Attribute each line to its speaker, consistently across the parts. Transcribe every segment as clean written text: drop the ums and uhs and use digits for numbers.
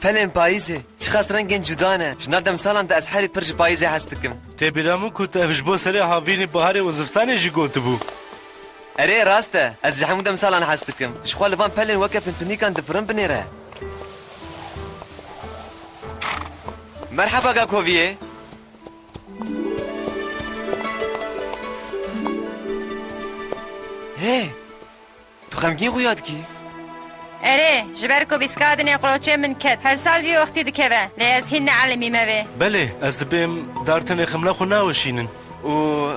Speaker 1: پلن پاییزه چی خاص رنگین جدانه جنال دم سالان دا از حالی پرج پاییزه هستکم
Speaker 2: تبیرامو کت افش بو سری هاوینی بهاری وزفتانی جی گوت بو
Speaker 1: اره راسته از جحمو دم سالان هستکم شخوال وان پلن وکا پنپنیکان دفرن بنیره مرحبا گاکوویه هی تو خمگین خویاد کی؟
Speaker 3: اره جبرکو بیسکادنی قلوچه من کد هر سال وی وقتی دکوه لی از هین نعلمی موه
Speaker 2: بله از بیم دارتن خملا خو ناوشینن
Speaker 1: و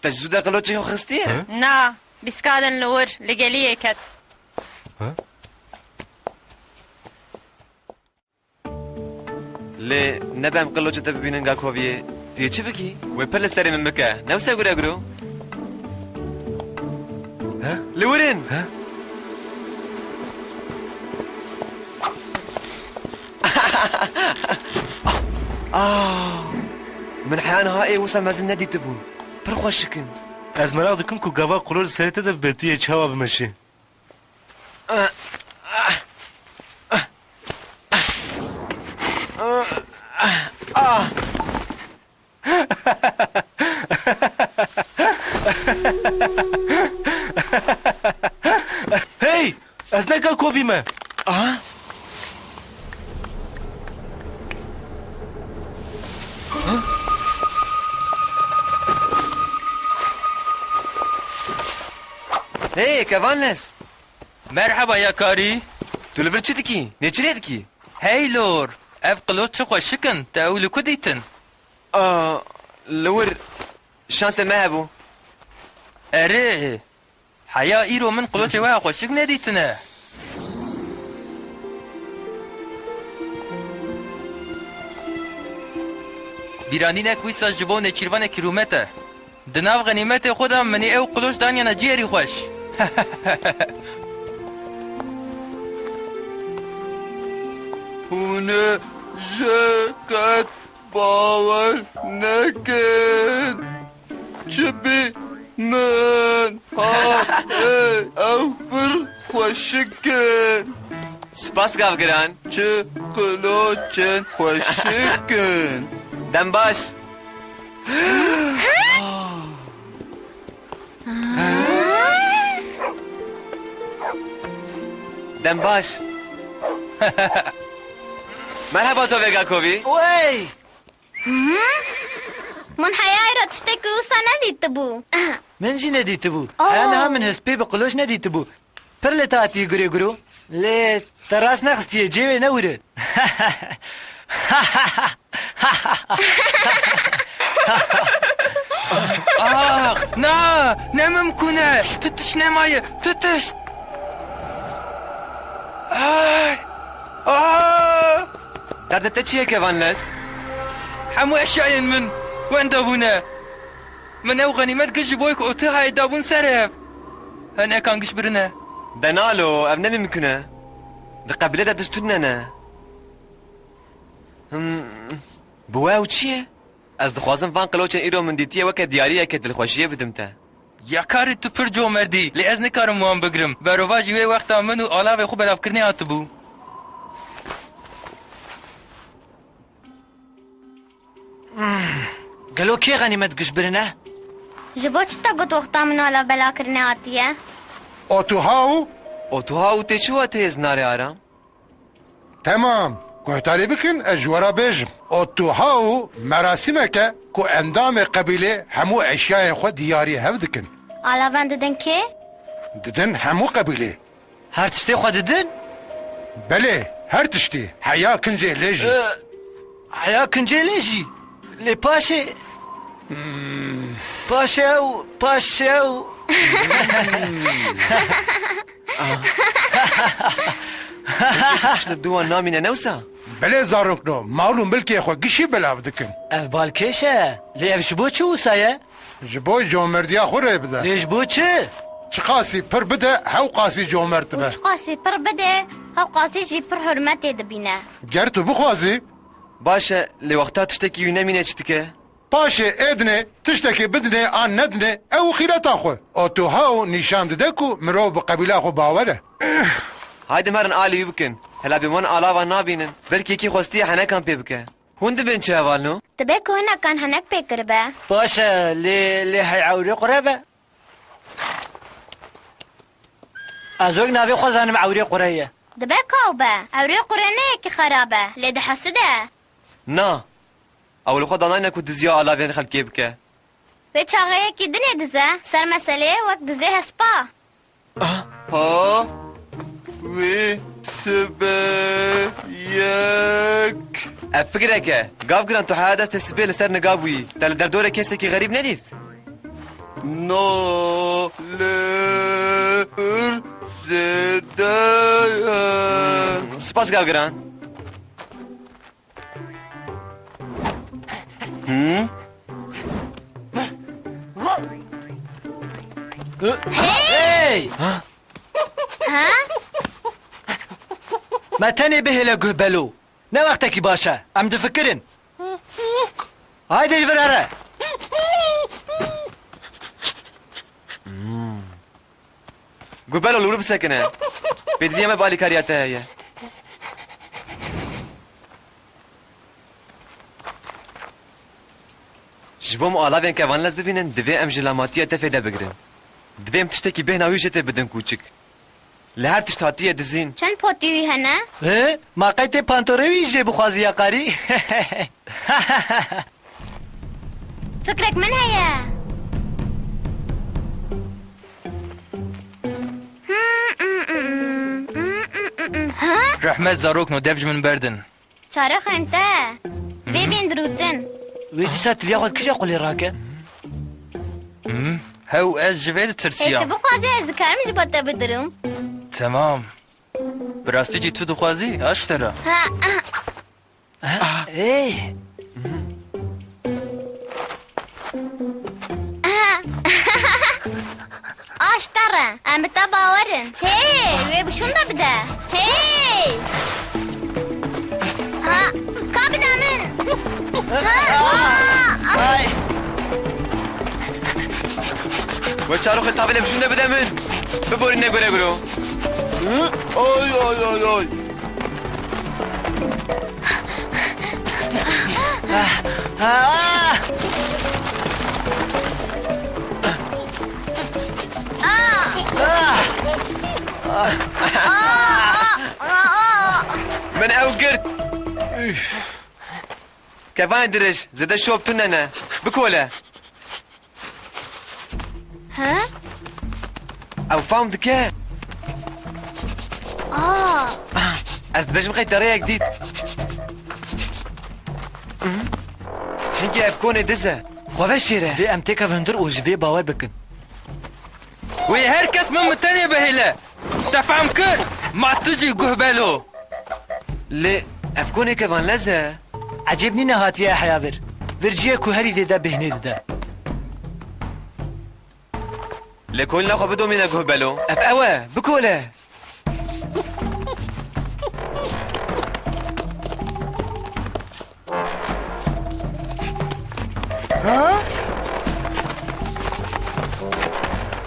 Speaker 1: تجزود قلوچه خو خستیه؟
Speaker 3: نا بیسکادن لور لگلیه کد
Speaker 1: لی نبام قلوچه تا ببینن گاکوویه توی چی بکی؟ وی پل سری من بکه نوسته گره گرو؟ لورن من حيان هاي وصل مازن نادي تبون برخوا شكن
Speaker 2: از مراغ دکم که گوا قلول سریته ده بتوی چهوا بمشی هی از نکا کوویمه
Speaker 1: هي كافانلس
Speaker 4: مرحبا يا كاري
Speaker 1: تو لفر چه دکی؟ نیچه دکی؟
Speaker 4: هاي لور اف قلوت شخوا شكن تاولو كديتن
Speaker 1: لور شانس ما هبو
Speaker 4: اره حيا ايرو من قلوت واخوا شكن ديتنا بیرانینک ویسا جبون چیروان کیلومتر دناو غنیمت خودم منی او قلوش دانیانا جیری خوش
Speaker 5: هونه جکت باور نکن چبی من او بر خوشکن
Speaker 1: سپاس گاوگران
Speaker 5: چه قلوچن خوشکن
Speaker 1: دم باش دم باش مرحبا تو وگاکووی
Speaker 2: وی
Speaker 6: من حياي را تشتكي وصا نديت بو
Speaker 7: من جي نديت بو انا هم من هسبي بقلوش نديت بو برلي تاتي غري غرو لي تراس نخستي جيوي نوره
Speaker 4: نا نممكنه تتش نمايه تتش
Speaker 1: دردت چیه كافانلس؟
Speaker 4: حمو اشياء من وين دابونا من او غنيمت قج بويك اوتها دابون سرف انا كان قش برنا
Speaker 1: دنالو اب نمی میکنه ده قبله ده دستوننه بواو چیه؟ از دخوازم فان قلوچن ایرو من دیتیه وکه دیاریه که دلخوشیه بدمته
Speaker 4: يا كاري تو پر جو مردي لازم كارم وان بگرم بروواجي وي وقت منو علاوه خو بلاف كرني اتبو
Speaker 7: قالوا كي غنيمت قش برنا
Speaker 6: جبو چتا قد وقتا منو على بلا کرنے آتی ہے
Speaker 8: اوتوهاو
Speaker 1: او تو هاو تی شو تیز ناری آرام؟
Speaker 8: تمام گهتاری بکن اجورا بیجم اوتوهاو مراسمك كو اندام قبيله همو اشياء خود دياري هفدكن
Speaker 6: على بند دن كي
Speaker 8: ددن همو قبيله
Speaker 7: هر تشتي خود دن
Speaker 8: بله هر تشتي حيا كنجي ليجي
Speaker 7: حيا كنجي ليجي لي باشي باشاو باشاو
Speaker 1: شت دوان نامينه نوسا
Speaker 8: بله زارنكنو معلوم بلكي خو قشي بلا بدكن
Speaker 7: اف بالكيشه لي اف شبو چو سايه
Speaker 8: جبو جومرديا خوره بدا
Speaker 7: ليش بو چه
Speaker 8: قاسي پر بدا هاو قاسي جومرت به
Speaker 6: قاسي پر بده هاو قاسي جي پر حرمت دبينه
Speaker 8: گرتو بخوازي
Speaker 1: باشه لوقتا تشتكي ونامينه چتكه
Speaker 8: باشه ادنه تشتكي بدنه آن ندنه او خيرتا خو اوتوهاو نشان ددكو مرو بقبيله خو باوره
Speaker 1: هايدي مرن آلي يبكن هلا بمن آلاوان نابینن بلکی کی خواستی حنا کم پی بکه هون دبین چه اولنو؟
Speaker 6: دبه که هنه کان هنک پیکر به
Speaker 7: باشه لی هی عوری قربه از وقت ناوی خوزانم عوری قریه
Speaker 6: دبه که به اوری قرنه که خرابه لی ده حسده
Speaker 1: نا اول خود دانای نکو دزیا آلاوین خلکی بکه
Speaker 6: به چاقه کی دنه دزه سر مسئله وقت دزه هسپا
Speaker 5: ها وی سبه یک
Speaker 1: افکره که گاف گران تو حیات است سبیل لسر نگاوی دل در دور کسی که غریب ندید
Speaker 5: نالر زده
Speaker 1: سپاس گاف گران
Speaker 7: هی
Speaker 6: ها
Speaker 7: ما تاني به لقهبلو نه وقتك باشا ام تفكرن هايدي فرارة
Speaker 1: قبلو لورو بسکنه بدنیا ما بالی کاریاته هیه جبوم آلاوین که وان لز ببینن دوی ام جلاماتیه تفیده بگرن دوی ام تشتکی به ناوی جته بدن کوچک لهر تشتاتیه دزین
Speaker 6: چند پوتیوی هنه
Speaker 7: اه ما قيت بانتوروي جي بخوازي يا قاري
Speaker 6: فكرك من هيا ها
Speaker 4: رحمت زاروك نو دفج من بردن
Speaker 6: چارخ انت ببین دروتن
Speaker 7: ويدي سات لياخد كش اقول راكه
Speaker 4: هاو از جوید
Speaker 6: ای
Speaker 4: ترسیام
Speaker 6: تبو خوازی از کار میشه باتا بدرم
Speaker 4: تمام براستی جی تو دخوازی اشترا
Speaker 7: ايه
Speaker 6: آشتره ام بتا باورن هی وی بشون دا بده هی ها کا بده من
Speaker 7: هاي
Speaker 1: و چارو خیلی تابله بشونده بده من ببوری نگوره برو
Speaker 5: آی آی آی آی
Speaker 1: من او گرد كفان درش زده شوب تننا بكوله
Speaker 6: ها
Speaker 1: او فهم دكا از دبش مخي طريقه جديد هنجي افكوني دزه خوفا شيره
Speaker 7: في امتيكا فندر وجفي باور بكن
Speaker 4: وی هر کس من متنی بهیله تفهم کر ما تجي قهبلو
Speaker 1: لي افكوني كفان لزه
Speaker 7: عجبني نهات يا حيافر فرجيه كوهري دي دا بهني دا
Speaker 1: لكل لا خبدو من قهبلو اف اوا بكوله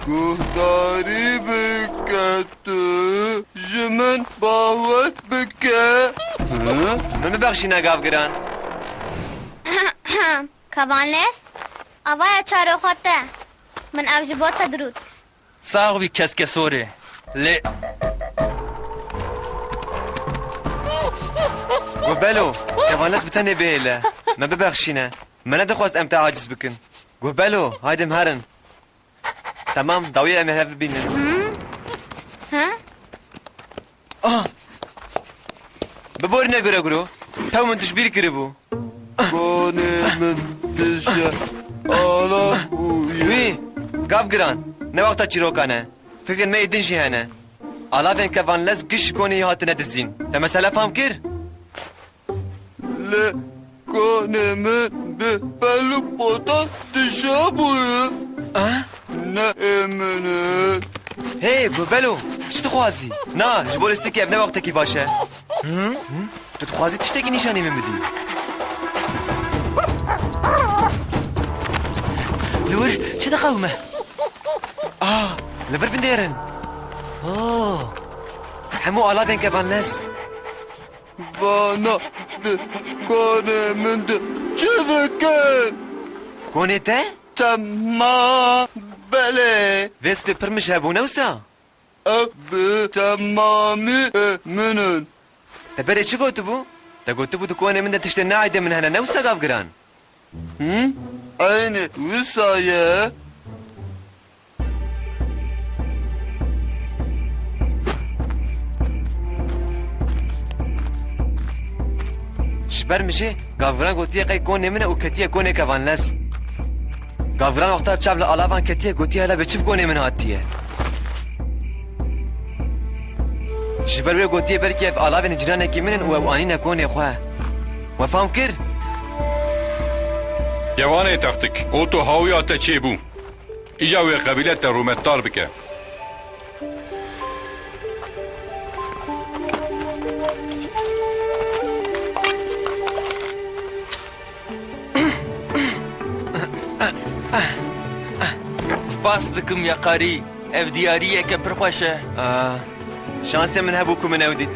Speaker 5: گهداری بکت جمن باوت بکه
Speaker 1: من ببخشي نقاف قران
Speaker 6: کبان لیس اوای چارو خواته من او جبوتا درود
Speaker 4: ساغوی کس کسوره لی
Speaker 1: قهبلو كفان لز بتني بيله ما ببخشينا ما ندخواست امتى عاجز بكن قهبلو هايدي مهرن تمام ضوية امي هذا بينن
Speaker 6: ها
Speaker 1: ببور نقرا قرو تو من تشبير كربو
Speaker 5: کنه من دشه آلا بویه
Speaker 1: وي قاف قران نوقتا تشيروكانا فكر ما يدنشي هنا الا فين كفان لز قش كوني هاتنا دزين لما سلا فهم كر
Speaker 5: لی کنه من به بلو پاتا دشه بویه نه امنه
Speaker 1: هي قبلو شو تخوازي نا جبول استكي ابنا وقتك باشا تو تخوازي تشتكي نشاني من بدي
Speaker 7: لور شو دخومه
Speaker 1: لفر بنديرن
Speaker 7: اوه
Speaker 1: حمو الا فين كفان لز
Speaker 5: vana kone min de çivikin.
Speaker 1: Konê te?
Speaker 5: Tamam bele.
Speaker 1: Vespê pir mij hebûne wisa?
Speaker 5: Ev bi tamamı eminin.
Speaker 1: Te berê çi gotibû? Te gotibû tu konê min de tiştê neayde min hene ne wisa gav giran?
Speaker 5: Aynı visaye.
Speaker 1: Ji ber mijê gavgiran gotiye qey konê min e û ketiye konê kevanles. Gavgiran wexta çav li alavan ketiye gotiye hele biçîv konê min hatiye. Ji ber wê gotiye belkî ev alavên ciranekî min in û ew anîne konê xwe. We fam kir?
Speaker 9: Kevanê textik, o tu hawiya te çêbû. İja wê qebîle te rûmetdar bike.
Speaker 4: Spas dikim ya qarî. Ev diyariyeke pir xweş e.
Speaker 1: Şansê min hebû ku min ew dît.